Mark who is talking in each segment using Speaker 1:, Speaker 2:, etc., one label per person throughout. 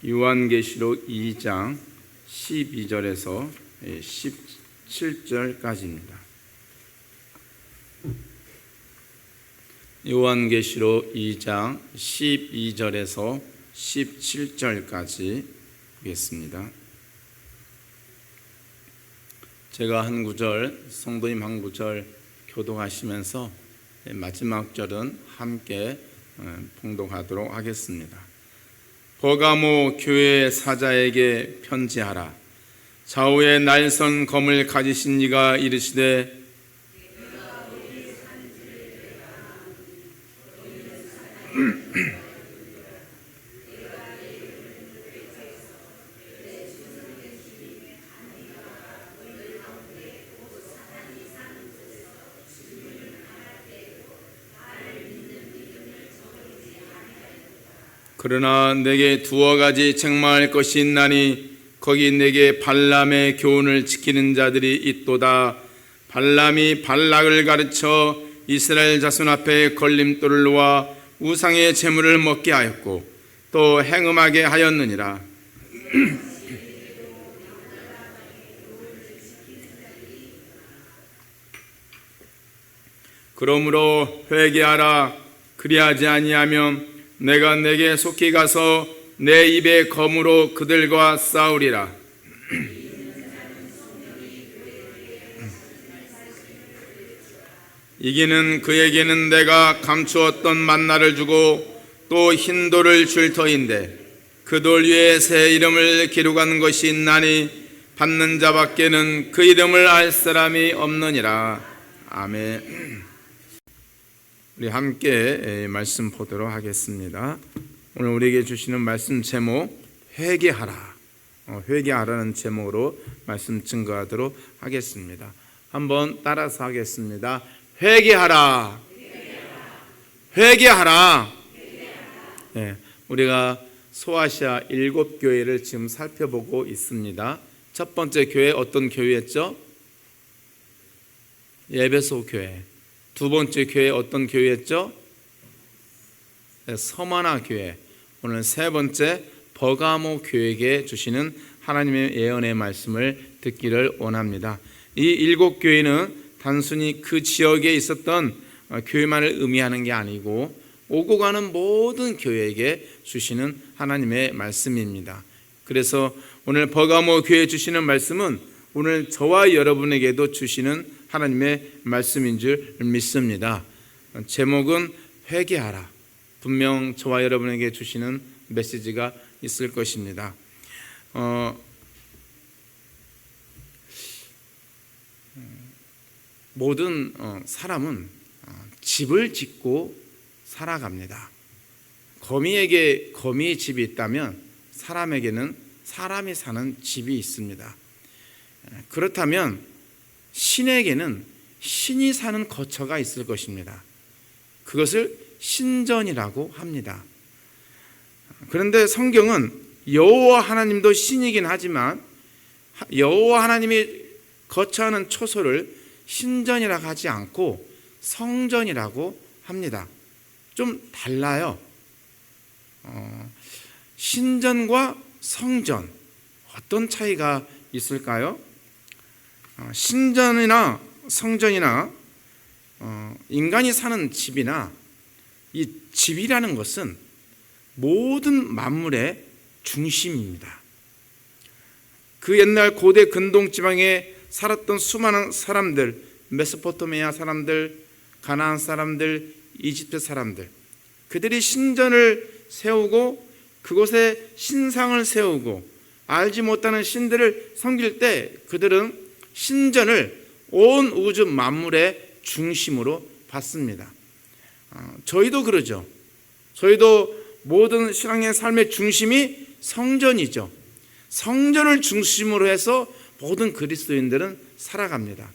Speaker 1: 요한계시록 2장 12절에서 17절까지입니다. 요한계시록 2장 12절에서 17절까지 보겠습니다. 제가 한 구절, 성도님 한 구절 교독하시면서 마지막 절은 함께 봉독하도록 하겠습니다. 버가모 교회 사자에게 편지하라. 좌우에 날선 검을 가지신 이가 이르시되 그러나 내게 두어 가지 책망할 것이 있나니 거기 내게 발람의 교훈을 지키는 자들이 있도다. 발람이 발락을 가르쳐 이스라엘 자손 앞에 걸림돌을 놓아 우상의 제물을 먹게 하였고 또 행음하게 하였느니라. 그러므로 회개하라. 그리하지 아니하면 내가 내게 속히 가서 내 입의 검으로 그들과 싸우리라. 이기는 그에게는 내가 감추었던 만나를 주고 또 흰 돌을 줄 터인데 그 돌 위에 새 이름을 기록한 것이 있나니 받는 자밖에는 그 이름을 알 사람이 없느니라. 아멘. 우리 함께 말씀 보도록 하겠습니다. 오늘 우리에게 주시는 말씀 제목 회개하라. 회개하라는 제목으로 말씀 증거하도록 하겠습니다. 한번 따라서 하겠습니다. 회개하라. 회개하라. 네, 우리가 소아시아 7교회를 지금 살펴보고 있습니다. 첫 번째 교회 어떤 교회였죠? 에베소 교회. 두 번째 교회 어떤 교회였죠? 서마나 교회. 오늘 세 번째 버가모 교회에게 주시는 하나님의 예언의 말씀을 듣기를 원합니다. 이 7교회는 단순히 그 지역에 있었던 교회만을 의미하는 게 아니고 오고 가는 모든 교회에게 주시는 하나님의 말씀입니다. 그래서 오늘 버가모 교회에 주시는 말씀은 오늘 저와 여러분에게도 주시는 하나님의 말씀인 줄 믿습니다. 제목은 회개하라. 분명 저와 여러분에게 주시는 메시지가 있을 것입니다. 모든 사람은 집을 짓고 살아갑니다. 거미에게 거미의 집이 있다면 사람에게는 사람이 사는 집이 있습니다. 그렇다면 신에게는 신이 사는 거처가 있을 것입니다. 그것을 신전이라고 합니다. 그런데 성경은 여호와 하나님도 신이긴 하지만 여호와 하나님이 거처하는 초소를 신전이라고 하지 않고 성전이라고 합니다. 좀 달라요. 신전과 성전 어떤 차이가 있을까요? 신전이나 성전이나 인간이 사는 집이나 이 집이라는 것은 모든 만물의 중심입니다. 그 옛날 고대 근동 지방에 살았던 수많은 사람들, 메소포타미아 사람들, 가나안 사람들, 이집트 사람들, 그들이 신전을 세우고 그곳에 신상을 세우고 알지 못하는 신들을 섬길 때 그들은 신전을 온 우주 만물의 중심으로 봤습니다. 저희도 그러죠. 저희도 모든 신앙의 삶의 중심이 성전이죠. 성전을 중심으로 해서 모든 그리스도인들은 살아갑니다.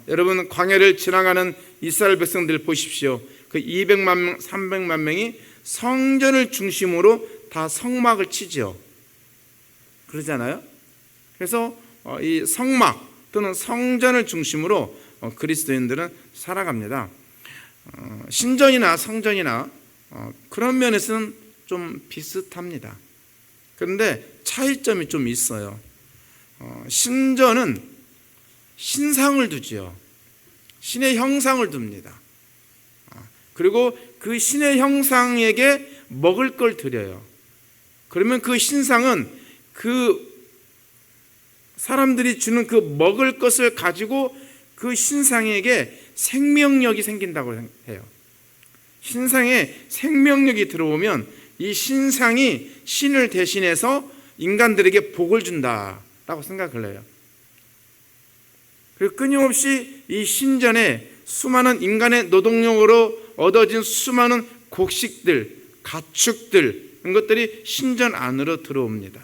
Speaker 1: 여러분 광야를 지나가는 이스라엘 백성들 보십시오. 그 200만 명, 300만 명이 성전을 중심으로 다 성막을 치죠. 그러잖아요. 그래서 이 성막 또는 성전을 중심으로 그리스도인들은 살아갑니다. 신전이나 성전이나 그런 면에서는 좀 비슷합니다. 그런데 차이점이 좀 있어요. 신전은 신상을 두지요. 신의 형상을 둡니다. 그리고 그 신의 형상에게 먹을 걸 드려요. 그러면 그 신상은 그 사람들이 주는 그 먹을 것을 가지고 그 신상에게 생명력이 생긴다고 해요. 신상에 생명력이 들어오면 이 신상이 신을 대신해서 인간들에게 복을 준다라고 생각을 해요. 그리고 끊임없이 이 신전에 수많은 인간의 노동력으로 얻어진 수많은 곡식들, 가축들, 이런 것들이 신전 안으로 들어옵니다.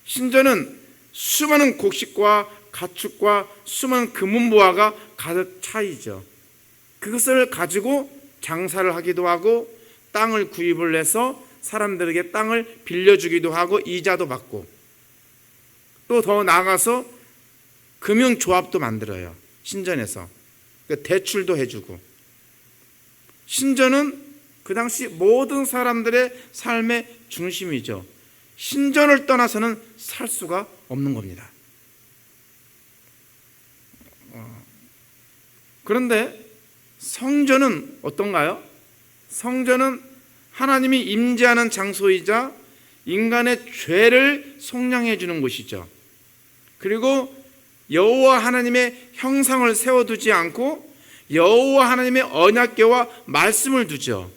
Speaker 1: 신전은 수많은 곡식과 가축과 수많은 금은보화가 가득 차이죠. 그것을 가지고 장사를 하기도 하고 땅을 구입을 해서 사람들에게 땅을 빌려주기도 하고 이자도 받고, 또 더 나아가서 금융조합도 만들어요. 신전에서 대출도 해주고. 신전은 그 당시 모든 사람들의 삶의 중심이죠. 신전을 떠나서는 살 수가 없는 겁니다. 그런데 성전은 어떤가요? 성전은 하나님이 임재하는 장소이자 인간의 죄를 속량해 주는 곳이죠. 그리고 여호와 하나님의 형상을 세워두지 않고 여호와 하나님의 언약궤와 말씀을 두죠.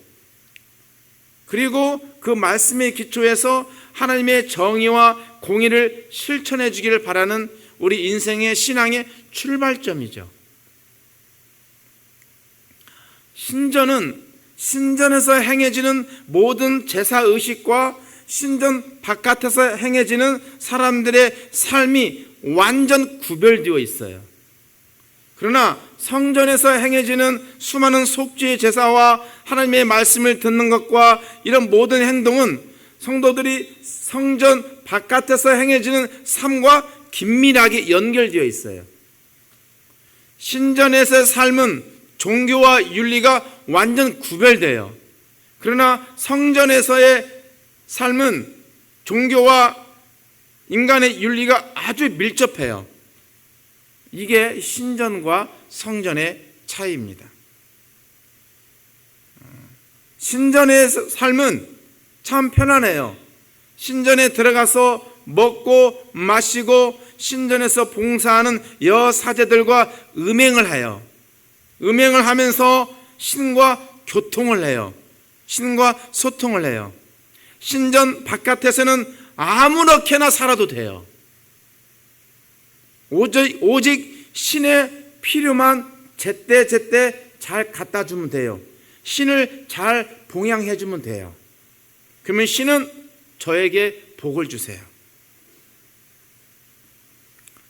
Speaker 1: 그리고 그 말씀에 기초해서 하나님의 정의와 공의를 실천해 주기를 바라는 우리 인생의 신앙의 출발점이죠. 신전은 신전에서 행해지는 모든 제사의식과 신전 바깥에서 행해지는 사람들의 삶이 완전 구별되어 있어요. 그러나 성전에서 행해지는 수많은 속죄의 제사와 하나님의 말씀을 듣는 것과 이런 모든 행동은 성도들이 성전 바깥에서 행해지는 삶과 긴밀하게 연결되어 있어요. 신전에서의 삶은 종교와 윤리가 완전 구별돼요. 그러나 성전에서의 삶은 종교와 인간의 윤리가 아주 밀접해요. 이게 신전과 성전의 차이입니다. 신전의 삶은 참 편안해요. 신전에 들어가서 먹고 마시고 신전에서 봉사하는 여사제들과 음행을 해요. 음행을 하면서 신과 교통을 해요. 신과 소통을 해요. 신전 바깥에서는 아무렇게나 살아도 돼요. 오직 신의 필요만 제때 잘 갖다 주면 돼요. 신을 잘 봉양해 주면 돼요. 그러면 신은 저에게 복을 주세요.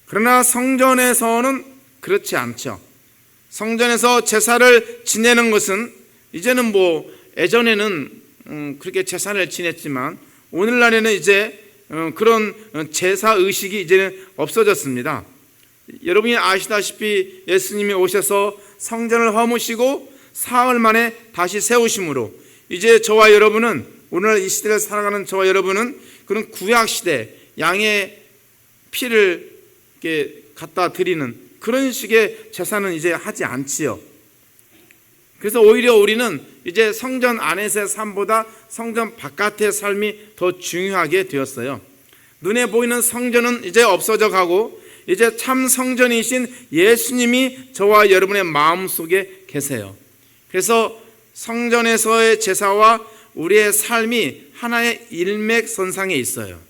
Speaker 1: 그러나 성전에서는 그렇지 않죠. 성전에서 제사를 지내는 것은 이제는 예전에는 그렇게 제사를 지냈지만 오늘날에는 이제 그런 제사 의식이 이제는 없어졌습니다. 여러분이 아시다시피 예수님이 오셔서 성전을 허무시고 사흘 만에 다시 세우심으로 이제 저와 여러분은, 오늘 이 시대를 살아가는 저와 여러분은 그런 구약 시대 양의 피를 이렇게 갖다 드리는 그런 식의 제사는 이제 하지 않지요. 그래서 오히려 우리는 이제 성전 안에서의 삶보다 성전 바깥의 삶이 더 중요하게 되었어요. 눈에 보이는 성전은 이제 없어져 가고 이제 참 성전이신 예수님이 저와 여러분의 마음속에 계세요. 그래서 성전에서의 제사와 우리의 삶이 하나의 일맥선상에 있어요.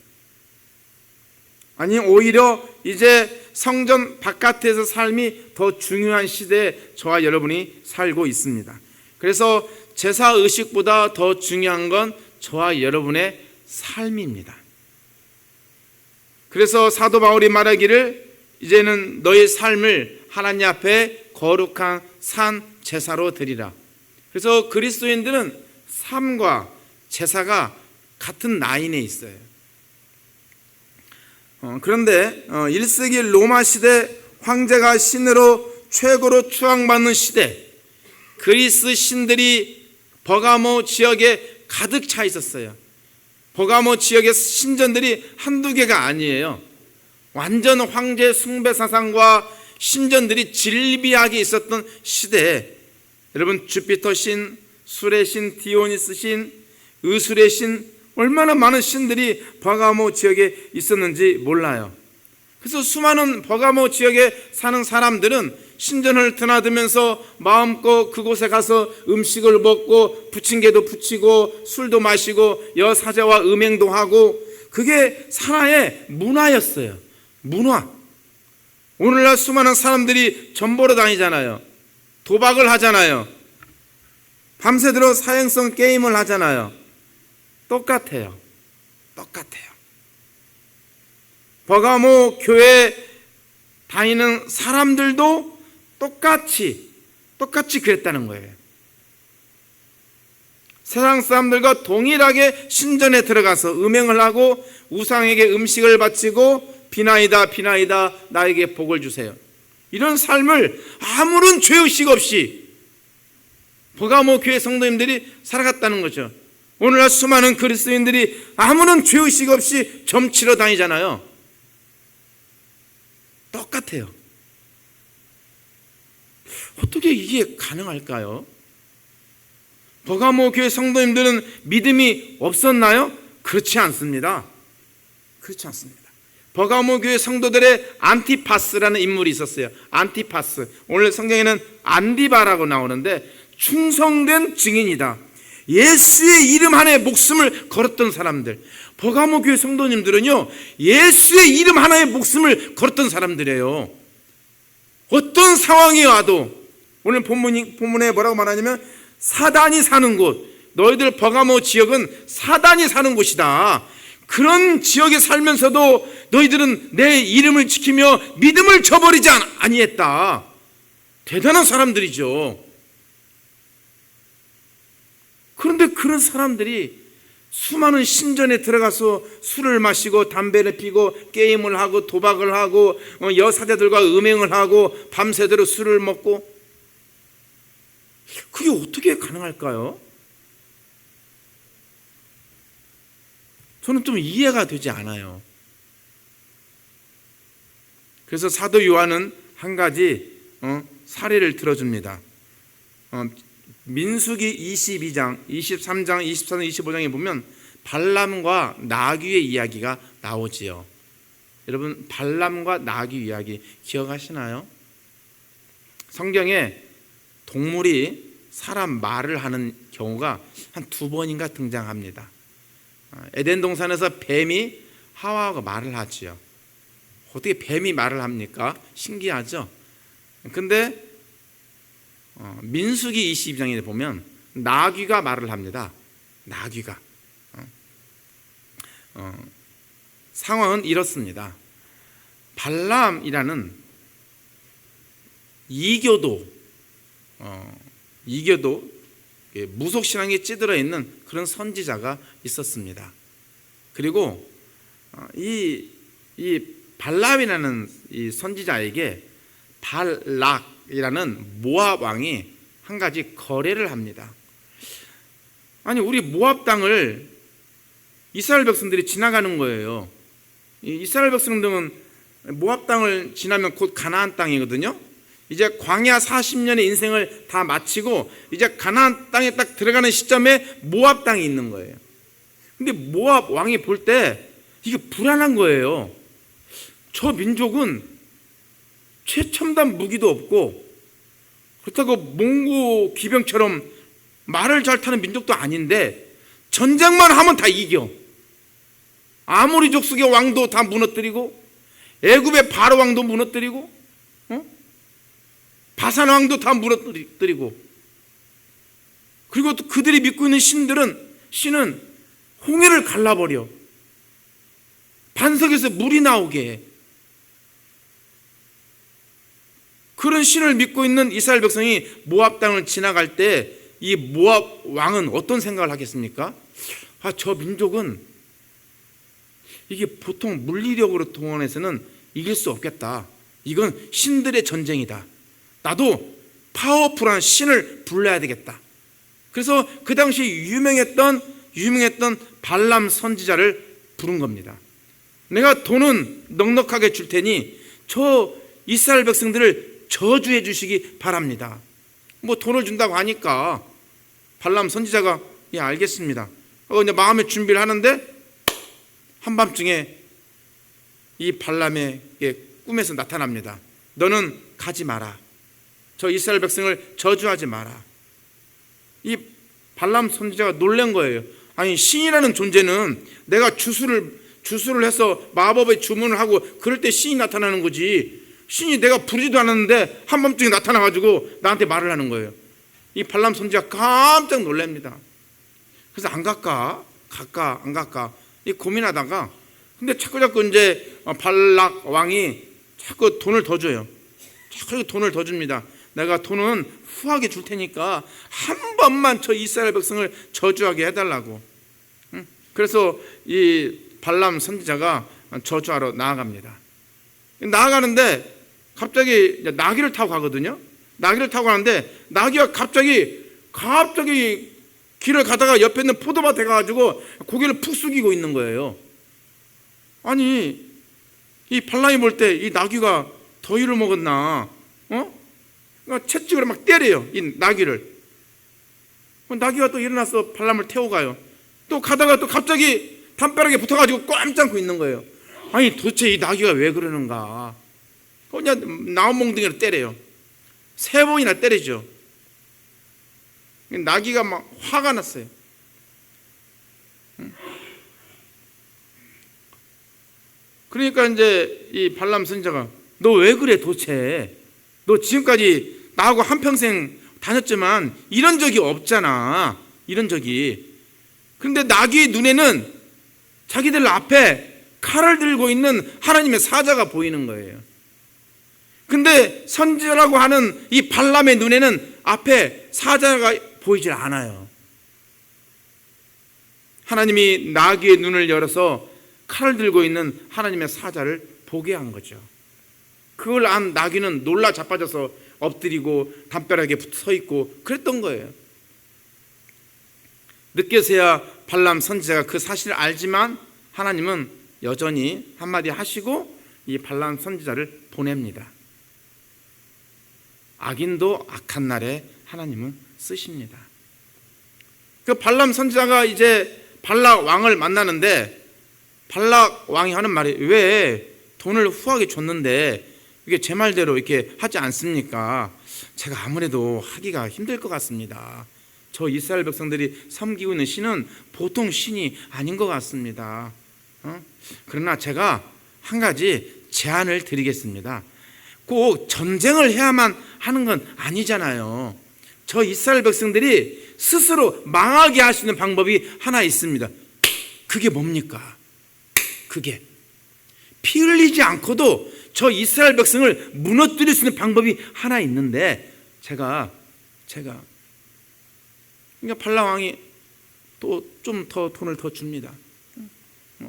Speaker 1: 아니, 오히려 이제 성전 바깥에서 삶이 더 중요한 시대에 저와 여러분이 살고 있습니다. 그래서 제사 의식보다 더 중요한 건 저와 여러분의 삶입니다. 그래서 사도 바울이 말하기를 이제는 너의 삶을 하나님 앞에 거룩한 산 제사로 드리라. 그래서 그리스도인들은 삶과 제사가 같은 라인에 있어요. 그런데 1세기 로마 시대 황제가 신으로 최고로 추앙받는 시대, 그리스 신들이 버가모 지역에 가득 차 있었어요. 버가모 지역의 신전들이 한두 개가 아니에요. 완전 황제 숭배 사상과 신전들이 질비하게 있었던 시대에 여러분 주피터 신, 술의 신, 디오니스 신, 의술의 신, 얼마나 많은 신들이 버가모 지역에 있었는지 몰라요. 그래서 수많은 버가모 지역에 사는 사람들은 신전을 드나들면서 마음껏 그곳에 가서 음식을 먹고 부침개도 부치고 술도 마시고 여사제와 음행도 하고, 그게 하나의 문화였어요. 문화. 오늘날 수많은 사람들이 전보러 다니잖아요. 도박을 하잖아요. 밤새도록 사행성 게임을 하잖아요. 똑같아요. 버가모 교회 다니는 사람들도 똑같이 그랬다는 거예요. 세상 사람들과 동일하게 신전에 들어가서 음행을 하고 우상에게 음식을 바치고 비나이다 나에게 복을 주세요, 이런 삶을 아무런 죄의식 없이 버가모 교회 성도님들이 살아갔다는 거죠. 오늘날 수많은 그리스도인들이 아무런 죄의식 없이 점치러 다니잖아요. 똑같아요. 어떻게 이게 가능할까요? 버가모 교회 성도님들은 믿음이 없었나요? 그렇지 않습니다. 버가모 교회 성도들의 안티파스라는 인물이 있었어요. 안티파스. 오늘 성경에는 안디바라고 나오는데 충성된 증인이다. 예수의 이름 하나에 목숨을 걸었던 사람들. 버가모 교회 성도님들은요, 예수의 이름 하나에 목숨을 걸었던 사람들이에요. 어떤 상황이 와도, 오늘 본문에 뭐라고 말하냐면 사단이 사는 곳, 너희들 버가모 지역은 사단이 사는 곳이다. 그런 지역에 살면서도 너희들은 내 이름을 지키며 믿음을 저버리지 아니했다. 대단한 사람들이죠. 그런데 그런 사람들이 수많은 신전에 들어가서 술을 마시고 담배를 피고 게임을 하고 도박을 하고 여사제들과 음행을 하고 밤새도록 술을 먹고, 그게 어떻게 가능할까요? 저는 좀 이해가 되지 않아요. 그래서 사도 요한은 한 가지 사례를 들어줍니다. 민수기 22장, 23장, 24장, 25장에 보면 발람과 나귀의 이야기가 나오지요. 여러분, 발람과 나귀 이야기 기억하시나요? 성경에 동물이 사람 말을 하는 경우가 한 2번인가 등장합니다. 에덴 동산에서 뱀이 하와하고 말을 하지요. 어떻게 뱀이 말을 합니까? 신기하죠? 근데 민수기 22장에 보면 나귀가 말을 합니다. 나귀가. 상황은 이렇습니다. 발람이라는 이교도 무속신앙에 찌들어 있는 그런 선지자가 있었습니다. 그리고 이 발람이라는 이 선지자에게 발락이라는 모압 왕이 한 가지 거래를 합니다. 아니, 우리 모압 땅을 이스라엘 백성들이 지나가는 거예요. 이스라엘 백성들은 모압 땅을 지나면 곧 가나안 땅이거든요. 이제 광야 40년의 인생을 다 마치고 이제 가나안 땅에 딱 들어가는 시점에 모압 땅이 있는 거예요. 근데 모압 왕이 볼 때 이게 불안한 거예요. 저 민족은 최첨단 무기도 없고 그렇다고 몽고 기병처럼 말을 잘 타는 민족도 아닌데 전쟁만 하면 다 이겨. 아모리 족속의 왕도 다 무너뜨리고 애굽의 바로 왕도 무너뜨리고 바산 왕도 다 무너뜨리고, 그리고 또 그들이 믿고 있는 신은 홍해를 갈라버려. 반석에서 물이 나오게 해. 그런 신을 믿고 있는 이스라엘 백성이 모압 땅을 지나갈 때 이 모압 왕은 어떤 생각을 하겠습니까? 저 민족은 이게 보통 물리력으로 동원해서는 이길 수 없겠다. 이건 신들의 전쟁이다. 나도 파워풀한 신을 불러야 되겠다. 그래서 그 당시 유명했던 유명했던 발람 선지자를 부른 겁니다. 내가 돈은 넉넉하게 줄 테니 저 이스라엘 백성들을 저주해 주시기 바랍니다. 뭐 돈을 준다고 하니까 발람 선지자가 예, 알겠습니다. 이제 마음의 준비를 하는데 한밤중에 이 발람에게 꿈에서 나타납니다. 너는 가지 마라. 저 이스라엘 백성을 저주하지 마라. 이 발람 선지자가 놀란 거예요. 아니, 신이라는 존재는 내가 주술을 해서 마법의 주문을 하고 그럴 때 신이 나타나는 거지, 신이 내가 부르지도 않았는데 한밤중에 나타나가지고 나한테 말을 하는 거예요. 이 발람 선지자가 깜짝 놀랍니다. 그래서 안 갈까 안 갈까 이 고민하다가, 근데 자꾸 이제 발락 왕이 자꾸 돈을 더 줘요. 자꾸 돈을 더 줍니다. 내가 돈은 후하게 줄 테니까 한 번만 저 이스라엘 백성을 저주하게 해달라고. 그래서 이 발람 선지자가 저주하러 나아갑니다. 나아가는데 갑자기 나귀를 타고 가거든요. 나귀를 타고 가는데 나귀가 갑자기 길을 가다가 옆에 있는 포도밭에 가가지고 고개를 푹 숙이고 있는 거예요. 아니, 이 발람이 볼 때 이 나귀가 더위를 먹었나? 채찍으로 막 때려요, 이 나귀를. 나귀가 또 일어나서 발람을 태워 가요. 또 가다가 또 갑자기 담벼락에 붙어가지고 꼼짝 않고 있는 거예요. 아니, 도대체 이 나귀가 왜 그러는가? 그냥 나무몽둥이로 때려요. 3번이나 때리죠. 나귀가 막 화가 났어요. 그러니까 이제 이 발람 선지자가 너 왜 그래 도대체? 너 지금까지 나하고 한평생 다녔지만 이런 적이 없잖아. 이런 적이. 그런데 나귀의 눈에는 자기들 앞에 칼을 들고 있는 하나님의 사자가 보이는 거예요. 근데 선지자라고 하는 이 발람의 눈에는 앞에 사자가 보이질 않아요. 하나님이 나귀의 눈을 열어서 칼을 들고 있는 하나님의 사자를 보게 한 거죠. 그걸 안 나귀는 놀라 자빠져서 엎드리고 담벼락에 서 있고 그랬던 거예요. 늦게서야 발람 선지자가 그 사실을 알지만 하나님은 여전히 한마디 하시고 이 발람 선지자를 보냅니다. 악인도 악한 날에 하나님은 쓰십니다. 그 발람 선지자가 이제 발락 왕을 만나는데 발락 왕이 하는 말이, 왜 돈을 후하게 줬는데 이게 제 말대로 이렇게 하지 않습니까? 제가 아무래도 하기가 힘들 것 같습니다. 저 이스라엘 백성들이 섬기고 있는 신은 보통 신이 아닌 것 같습니다. 그러나 제가 한 가지 제안을 드리겠습니다. 꼭 전쟁을 해야만 하는 건 아니잖아요. 저 이스라엘 백성들이 스스로 망하게 할 수 있는 방법이 하나 있습니다. 그게 뭡니까? 그게 피 흘리지 않고도 저 이스라엘 백성을 무너뜨릴 수 있는 방법이 하나 있는데 제가 그러니까 발람 왕이 또 좀 더 돈을 더 줍니다.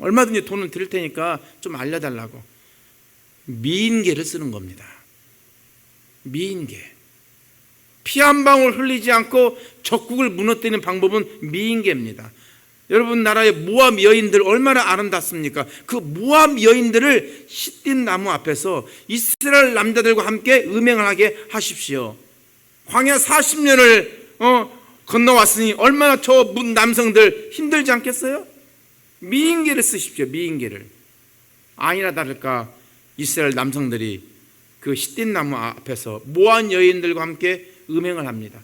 Speaker 1: 얼마든지 돈을 드릴 테니까 좀 알려달라고. 미인계를 쓰는 겁니다. 미인계. 피 한 방울 흘리지 않고 적국을 무너뜨리는 방법은 미인계입니다. 여러분 나라의 모압 여인들 얼마나 아름답습니까? 그 모압 여인들을 시딘 나무 앞에서 이스라엘 남자들과 함께 음행을 하게 하십시오. 광야 40년을 건너왔으니 얼마나 저 남성들 힘들지 않겠어요? 미인계를 쓰십시오. 미인계를. 아니나 다를까 이스라엘 남성들이 그 시딘 나무 앞에서 모압 여인들과 함께 음행을 합니다.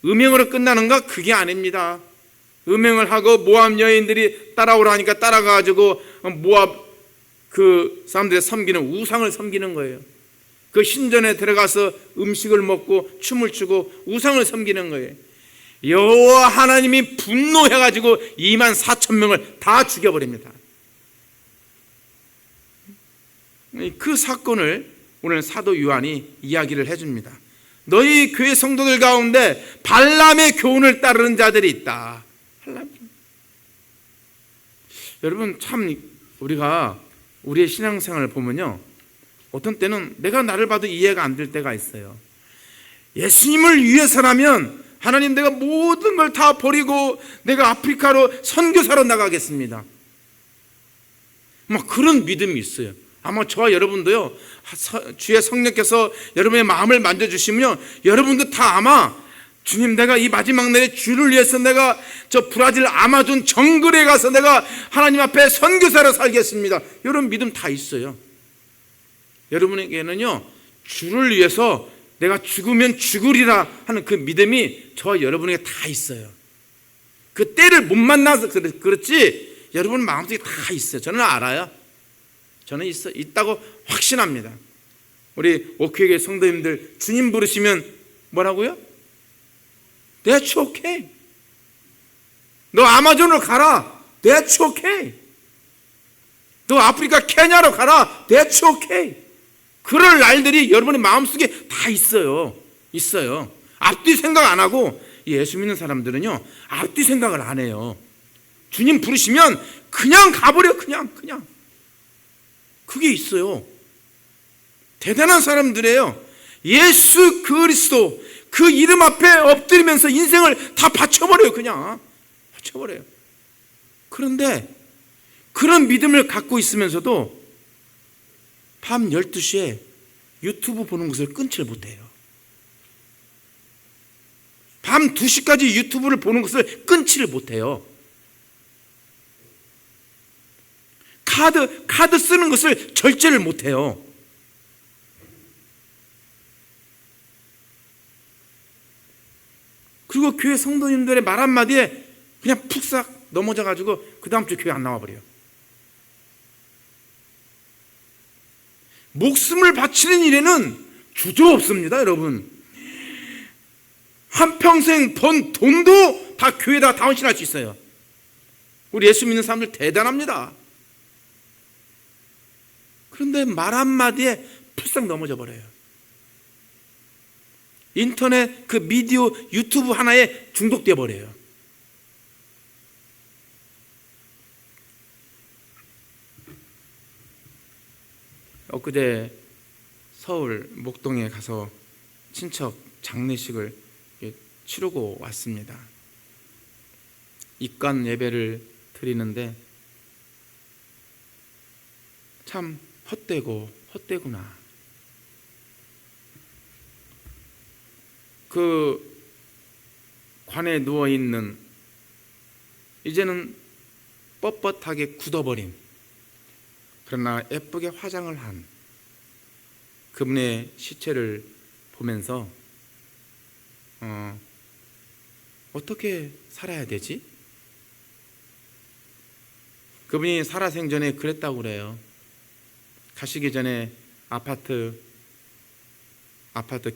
Speaker 1: 음행으로 끝나는가? 그게 아닙니다. 음행을 하고 모압 여인들이 따라오라니까 따라가가지고 모압 그 사람들의 섬기는 우상을 섬기는 거예요. 그 신전에 들어가서 음식을 먹고 춤을 추고 우상을 섬기는 거예요. 여호와 하나님이 분노해가지고 24,000명을 다 죽여버립니다. 그 사건을 오늘 사도 요한이 이야기를 해줍니다. 너희 교회 성도들 가운데 발람의 교훈을 따르는 자들이 있다. 여러분 참 우리가 우리의 신앙생활을 보면요, 어떤 때는 내가 나를 봐도 이해가 안 될 때가 있어요. 예수님을 위해서라면 하나님, 내가 모든 걸 다 버리고 내가 아프리카로 선교사로 나가겠습니다. 막 그런 믿음이 있어요. 아마 저와 여러분도요, 주의 성령께서 여러분의 마음을 만져주시면 여러분도 다 아마 주님, 내가 이 마지막 날에 주를 위해서 내가 저 브라질 아마존 정글에 가서 내가 하나님 앞에 선교사로 살겠습니다, 이런 믿음 다 있어요. 여러분에게는요, 주를 위해서 내가 죽으면 죽으리라 하는 그 믿음이 저와 여러분에게 다 있어요. 그 때를 못 만나서 그렇지 여러분 마음속에 다 있어요. 저는 알아요. 저는 있다고 확신합니다. 우리 오크교회 성도님들, 주님 부르시면 뭐라고요? That's okay. 너 아마존으로 가라. That's okay. 너 아프리카 케냐로 가라. That's okay. 그럴 날들이 여러분의 마음속에 다 있어요. 앞뒤 생각 안 하고, 예수 믿는 사람들은요, 앞뒤 생각을 안 해요. 주님 부르시면 그냥 가버려. 그냥 그게 있어요. 대단한 사람들이에요. 예수 그리스도 그 이름 앞에 엎드리면서 인생을 다 바쳐버려요. 그냥 바쳐버려요. 그런데 그런 믿음을 갖고 있으면서도 밤 12시에 유튜브 보는 것을 끊지를 못해요. 밤 2시까지 유튜브를 보는 것을 끊지를 못해요. 카드 쓰는 것을 절제를 못해요. 그리고 교회 성도님들의 말 한마디에 그냥 푹싹 넘어져가지고 그 다음 주 교회 안 나와버려요. 목숨을 바치는 일에는 주저 없습니다, 여러분. 한평생 번 돈도 다 교회에다 다운신할 수 있어요. 우리 예수 믿는 사람들 대단합니다. 그런데 말 한마디에 풀싹 넘어져 버려요. 인터넷 그 미디어 유튜브 하나에 중독돼 버려요. 엊그제 서울 목동에 가서 친척 장례식을 치르고 왔습니다. 입관 예배를 드리는데 참 헛되구나. 그 관에 누워있는, 이제는 뻣뻣하게 굳어버린, 그러나 예쁘게 화장을 한 그분의 시체를 보면서 어떻게 살아야 되지? 그분이 살아생전에 그랬다고 그래요. 가시기 전에 아파트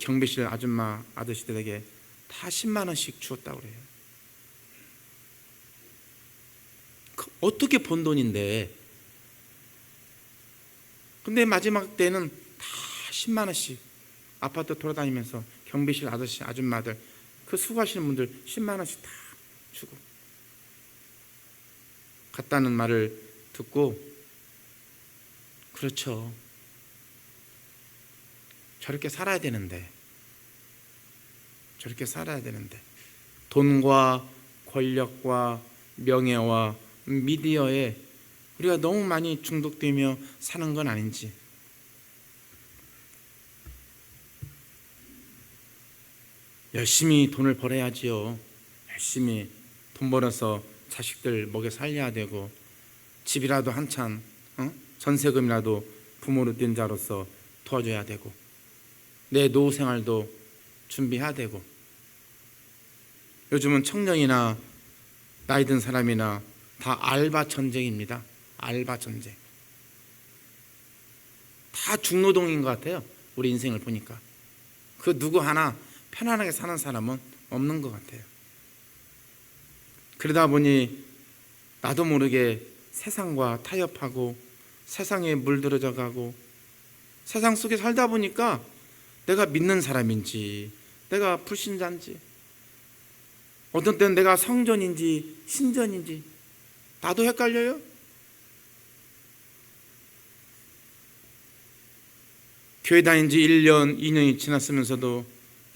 Speaker 1: 경비실 아줌마 아저씨들에게 다 10만 원씩 주었다고 그래요. 어떻게 번 돈인데? 근데 마지막 때는 다 10만 원씩 아파트 돌아다니면서 경비실 아저씨 아줌마들, 그 수고하시는 분들 10만 원씩 다 주고 갔다는 말을 듣고, 그렇죠, 저렇게 살아야 되는데 돈과 권력과 명예와 미디어에 우리가 너무 많이 중독되며 사는 건 아닌지. 열심히 돈을 벌어야지요. 열심히 돈 벌어서 자식들 먹여 살려야 되고, 집이라도 한찬 전세금이라도 부모로 된 자로서 도와줘야 되고, 내 노후 생활도 준비해야 되고. 요즘은 청년이나 나이 든 사람이나 다 알바 전쟁입니다. 알바 전쟁. 다 중노동인 것 같아요. 우리 인생을 보니까 그 누구 하나 편안하게 사는 사람은 없는 것 같아요. 그러다 보니 나도 모르게 세상과 타협하고 세상에 물들어져 가고, 세상 속에 살다 보니까 내가 믿는 사람인지 내가 불신자인지, 어떤 때는 내가 성전인지 신전인지 나도 헷갈려요. 교회 다닌 지 1년, 2년이 지났으면서도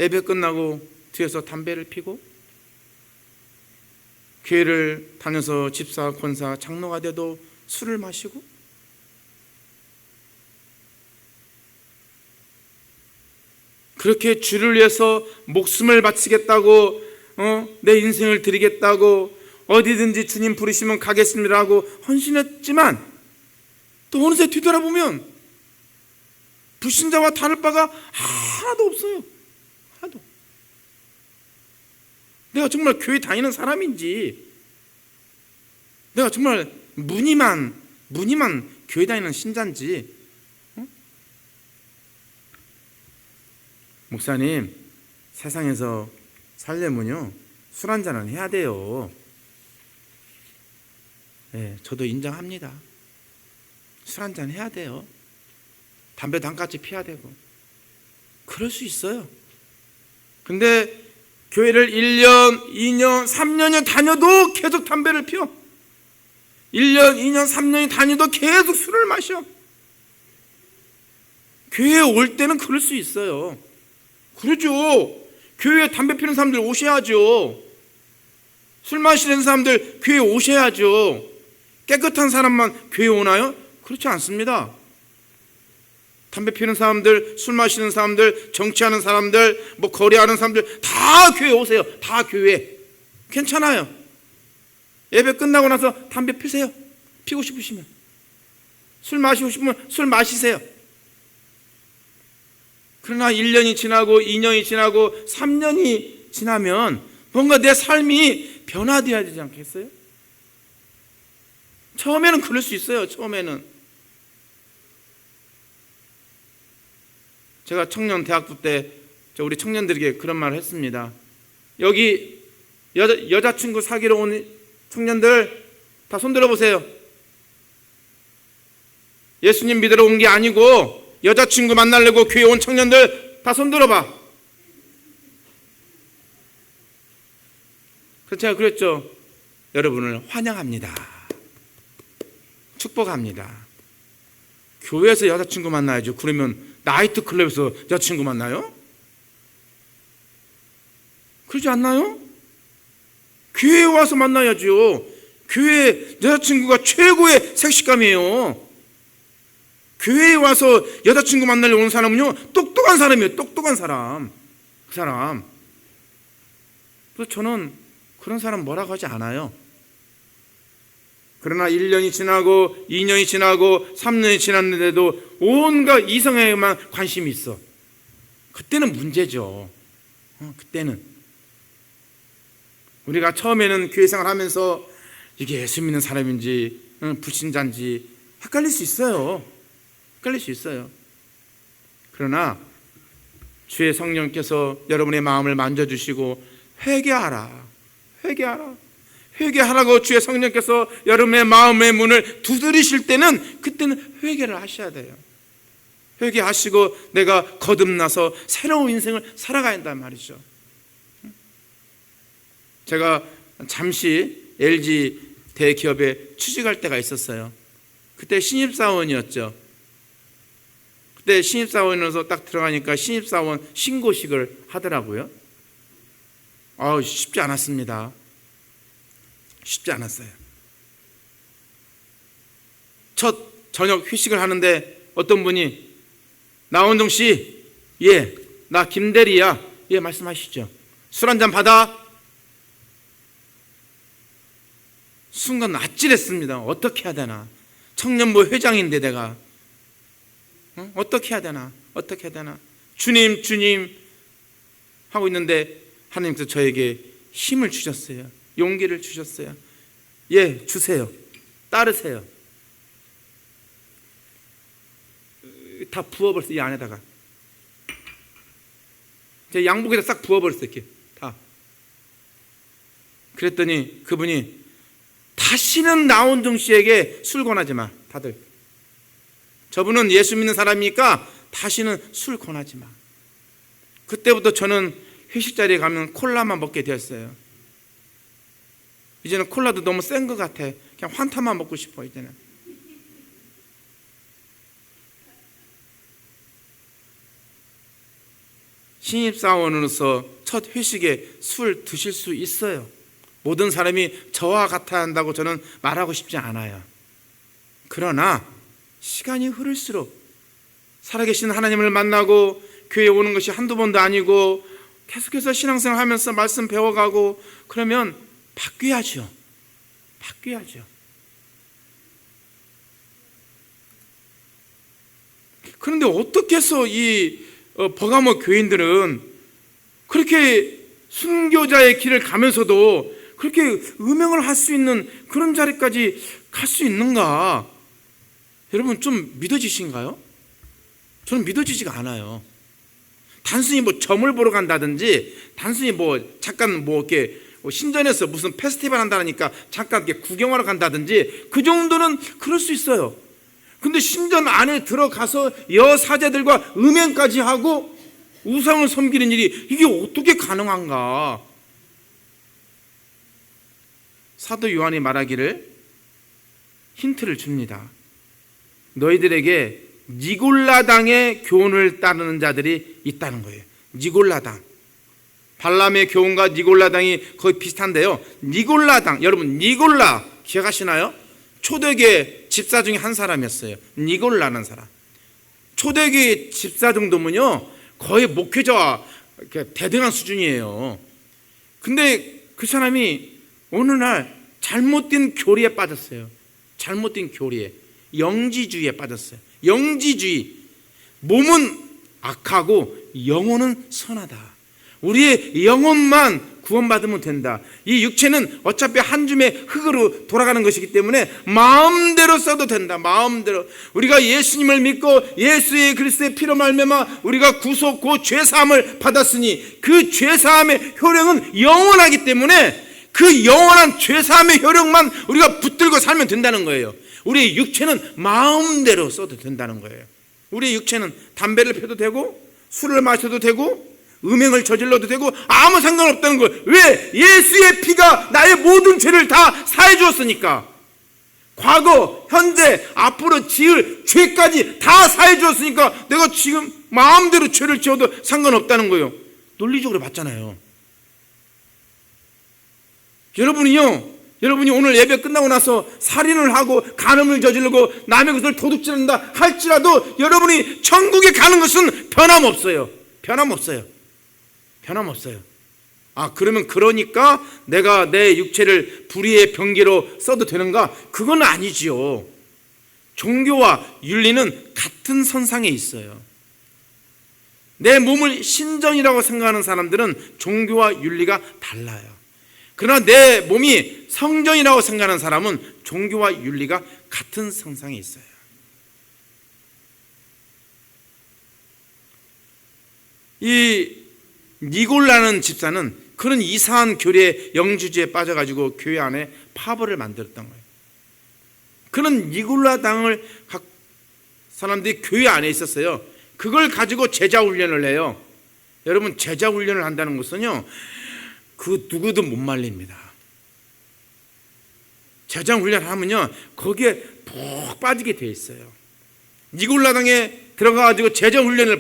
Speaker 1: 예배 끝나고 뒤에서 담배를 피고 교회를 다녀서 집사, 권사, 장로가 돼도 술을 마시고 그렇게 주를 위해서 목숨을 바치겠다고 내 인생을 드리겠다고 어디든지 주님 부르시면 가겠습니다 하고 헌신했지만 또 어느새 뒤돌아보면 불신자와 다를 바가 하나도 없어요. 하나도. 내가 정말 교회 다니는 사람인지, 내가 정말 무늬만 교회 다니는 신자인지. 목사님, 세상에서 살려면요 술 한잔은 해야 돼요. 네, 저도 인정합니다. 술 한잔 해야 돼요. 담배도 한 가지 피워야 되고 그럴 수 있어요. 근데 교회를 1년, 2년, 3년이 다녀도 계속 담배를 피워. 1년, 2년, 3년이 다녀도 계속 술을 마셔. 교회에 올 때는 그럴 수 있어요. 그러죠. 교회에 담배 피우는 사람들 오셔야죠. 술 마시는 사람들 교회에 오셔야죠. 깨끗한 사람만 교회에 오나요? 그렇지 않습니다. 담배 피우는 사람들, 술 마시는 사람들, 정치하는 사람들, 거래하는 사람들 다 교회에 오세요. 다 교회에. 괜찮아요. 예배 끝나고 나서 담배 피세요. 피고 싶으시면. 술 마시고 싶으면 술 마시세요. 그러나 1년이 지나고 2년이 지나고 3년이 지나면 뭔가 내 삶이 변화되어야 되지 않겠어요? 처음에는 그럴 수 있어요. 처음에는. 제가 청년 대학부 때 우리 청년들에게 그런 말을 했습니다. 여기 여자친구 사귀러 온 청년들 다 손들어 보세요. 예수님 믿으러 온 게 아니고 여자친구 만나려고 교회 온 청년들 다 손들어 봐. 그래서 제가 그랬죠. 여러분을 환영합니다. 축복합니다. 교회에서 여자친구 만나야죠. 그러면 나이트클럽에서 여자친구 만나요? 그러지 않나요? 교회에 와서 만나야죠. 교회 여자친구가 최고의 색시감이에요. 교회에 와서 여자친구 만나려고 오는 사람은요 똑똑한 사람이에요. 똑똑한 사람. 그 사람. 그래서 저는 그런 사람 뭐라고 하지 않아요. 그러나 1년이 지나고 2년이 지나고 3년이 지났는데도 온갖 이성에만 관심이 있어. 그때는 문제죠. 그때는 우리가 처음에는 교회 생활하면서 이게 예수 믿는 사람인지 불신자인지 헷갈릴 수 있어요. 헷갈릴 수 있어요. 그러나 주의 성령께서 여러분의 마음을 만져주시고 회개하라. 회개하라고 주의 성령께서 여러분의 마음의 문을 두드리실 때는 그때는 회개를 하셔야 돼요. 회개하시고 내가 거듭나서 새로운 인생을 살아가야 한단 말이죠. 제가 잠시 LG 대기업에 취직할 때가 있었어요. 그때 신입사원이었죠. 그때 신입사원으로서 딱 들어가니까 신입사원 신고식을 하더라고요. 쉽지 않았습니다. 쉽지 않았어요. 첫 저녁 회식을 하는데 어떤 분이 나원종 씨, 예, 나 김대리야. 예, 말씀하시죠. 술 한잔 받아. 순간 아찔했습니다. 어떻게 해야 되나? 청년부 회장인데 내가 어떻게 해야 되나? 주님 하고 있는데 하나님께서 저에게 힘을 주셨어요. 용기를 주셨어요. 예, 주세요. 따르세요. 다 부어버렸어요. 이 안에다가 제 양복에다 싹 부어버렸어요. 이렇게 다. 그랬더니 그분이 다시는 나원종 씨에게 술 권하지 마. 다들 저분은 예수 믿는 사람이니까 다시는 술 권하지 마. 그때부터 저는 회식 자리에 가면 콜라만 먹게 되었어요. 이제는 콜라도 너무 센 것 같아. 그냥 환타만 먹고 싶어. 이제는 신입사원으로서 첫 회식에 술 드실 수 있어요. 모든 사람이 저와 같아야 한다고 저는 말하고 싶지 않아요. 그러나 시간이 흐를수록 살아계신 하나님을 만나고 교회에 오는 것이 한두 번도 아니고 계속해서 신앙생활 하면서 말씀 배워가고 그러면 바뀌어야죠. 그런데 어떻게 해서 이 버가모 교인들은 그렇게 순교자의 길을 가면서도 그렇게 음행을 할 수 있는 그런 자리까지 갈 수 있는가? 여러분 좀 믿어지신가요? 저는 믿어지지가 않아요. 단순히 뭐 점을 보러 간다든지 단순히 잠깐 이렇게 신전에서 무슨 페스티벌 한다니까 잠깐 이렇게 구경하러 간다든지 그 정도는 그럴 수 있어요. 근데 신전 안에 들어가서 여사제들과 음행까지 하고 우상을 섬기는 일이 이게 어떻게 가능한가? 사도 요한이 말하기를 힌트를 줍니다. 너희들에게 니골라당의 교훈을 따르는 자들이 있다는 거예요. 니골라당. 발람의 교훈과 니골라당이 거의 비슷한데요. 니골라당, 여러분 니골라 기억하시나요? 초대교회 집사 중에 한 사람이었어요. 니골라는 사람. 초대교회 집사 정도면요 거의 목회자와 대등한 수준이에요. 근데 그 사람이 어느 날 잘못된 교리에 빠졌어요. 잘못된 교리에, 영지주의에 빠졌어요. 영지주의. 몸은 악하고 영혼은 선하다. 우리의 영혼만 구원받으면 된다. 이 육체는 어차피 한 줌의 흙으로 돌아가는 것이기 때문에 마음대로 써도 된다. 마음대로. 우리가 예수님을 믿고 예수의 그리스도의 피로 말미암아 우리가 구속고 죄사함을 받았으니 그 죄사함의 효력은 영원하기 때문에 그 영원한 죄사함의 효력만 우리가 붙들고 살면 된다는 거예요. 우리의 육체는 마음대로 써도 된다는 거예요. 우리의 육체는 담배를 피워도 되고 술을 마셔도 되고 음행을 저질러도 되고 아무 상관없다는 거예요. 왜? 예수의 피가 나의 모든 죄를 다 사해 주었으니까. 과거, 현재, 앞으로 지을 죄까지 다 사해 주었으니까 내가 지금 마음대로 죄를 지어도 상관없다는 거예요. 논리적으로 맞잖아요. 여러분이 오늘 예배 끝나고 나서 살인을 하고 간음을 저지르고 남의 것을 도둑질한다 할지라도 여러분이 천국에 가는 것은 변함없어요. 그러면 그러니까 내가 내 육체를 불의의 병기로 써도 되는가? 그건 아니지요. 종교와 윤리는 같은 선상에 있어요. 내 몸을 신전이라고 생각하는 사람들은 종교와 윤리가 달라요. 그러나 내 몸이 성전이라고 생각하는 사람은 종교와 윤리가 같은 선상에 있어요. 이 니골라는 집사는 그런 이상한 교리의 영주주의에 빠져가지고 교회 안에 파벌을 만들었던 거예요. 그런 니골라 당을 사람들이 교회 안에 있었어요. 그걸 가지고 제자 훈련을 해요. 여러분 제자 훈련을 한다는 것은요 그 누구도 못 말립니다. 제자 훈련을 하면요 거기에 푹 빠지게 돼 있어요. 니골라당에 들어가가지고 제자 훈련을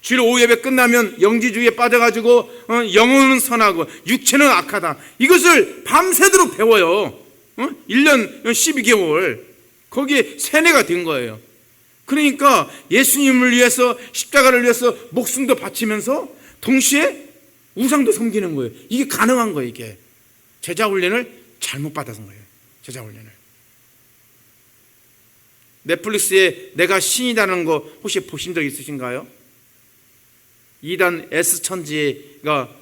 Speaker 1: 주일 오후 예배 끝나면 영지주의에 빠져가지고 영혼은 선하고 육체는 악하다. 이것을 밤새도록 배워요. 1년 12개월 거기에 세뇌가 된 거예요. 그러니까 예수님을 위해서 십자가를 위해서 목숨도 바치면서 동시에 우상도 섬기는 거예요. 이게 가능한 거예요. 이게 제자 훈련을 잘못 받아서 거예요. 제자 훈련을. 넷플릭스에 내가 신이라는 거 혹시 보신 적 있으신가요? 이단 S천지가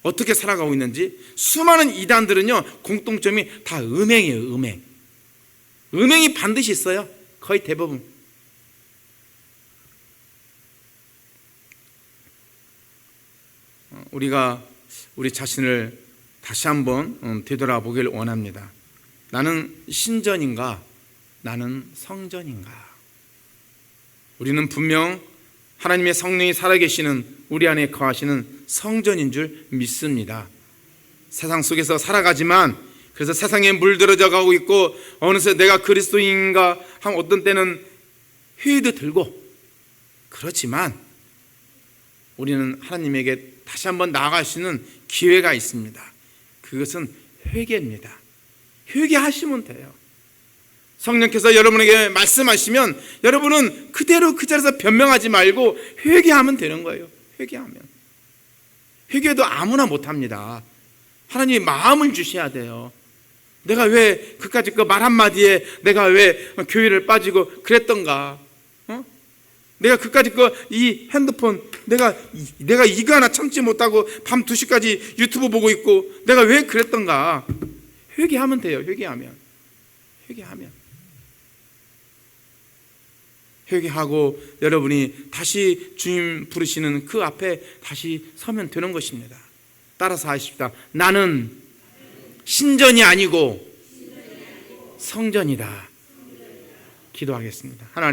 Speaker 1: 어떻게 살아가고 있는지. 수많은 이단들은요 공통점이 다 음행이에요. 음행이 반드시 있어요. 거의 대부분. 우리가 우리 자신을 다시 한번 되돌아보길 원합니다. 나는 신전인가? 나는 성전인가? 우리는 분명 하나님의 성령이 살아계시는 우리 안에 거하시는 성전인 줄 믿습니다. 세상 속에서 살아가지만 그래서 세상에 물들어져 가고 있고 어느새 내가 그리스도인가 한 어떤 때는 회의도 들고 그렇지만 우리는 하나님에게 다시 한번 나아갈 수 있는 기회가 있습니다. 그것은 회개입니다. 회개하시면 돼요. 성령께서 여러분에게 말씀하시면 여러분은 그대로 그 자리에서 변명하지 말고 회개하면 되는 거예요. 회개하면. 회개도 아무나 못합니다. 하나님이 마음을 주셔야 돼요. 내가 왜 그까짓 그 말 한마디에 내가 왜 교회를 빠지고 그랬던가? 내가 그까짓 이 핸드폰 내가 이거 하나 참지 못하고 밤 2시까지 유튜브 보고 있고 내가 왜 그랬던가? 회개하면 돼요. 회개하고 여러분이 다시 주님 부르시는 그 앞에 다시 서면 되는 것입니다. 따라서 하십시다. 나는 신전이 아니고 성전이다. 기도하겠습니다. 하나님